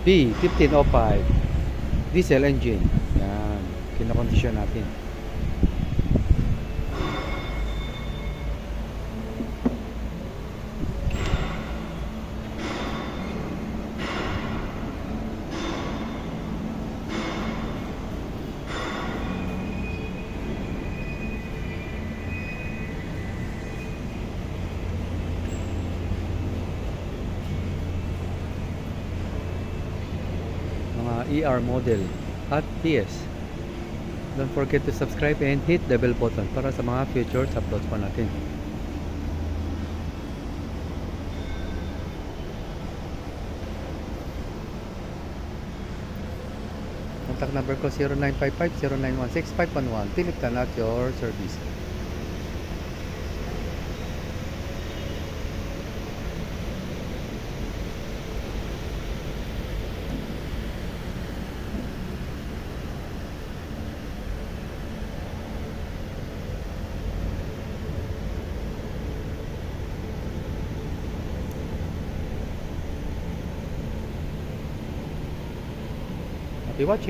B1505 diesel engine. Yan, kinokondisyon natin. Mga ER model at PS. Don't forget to subscribe and hit the bell button para sa mga future uploads pa natin. Contact number ko 0955-0916-511. Philip Tan at your service. Happy watching!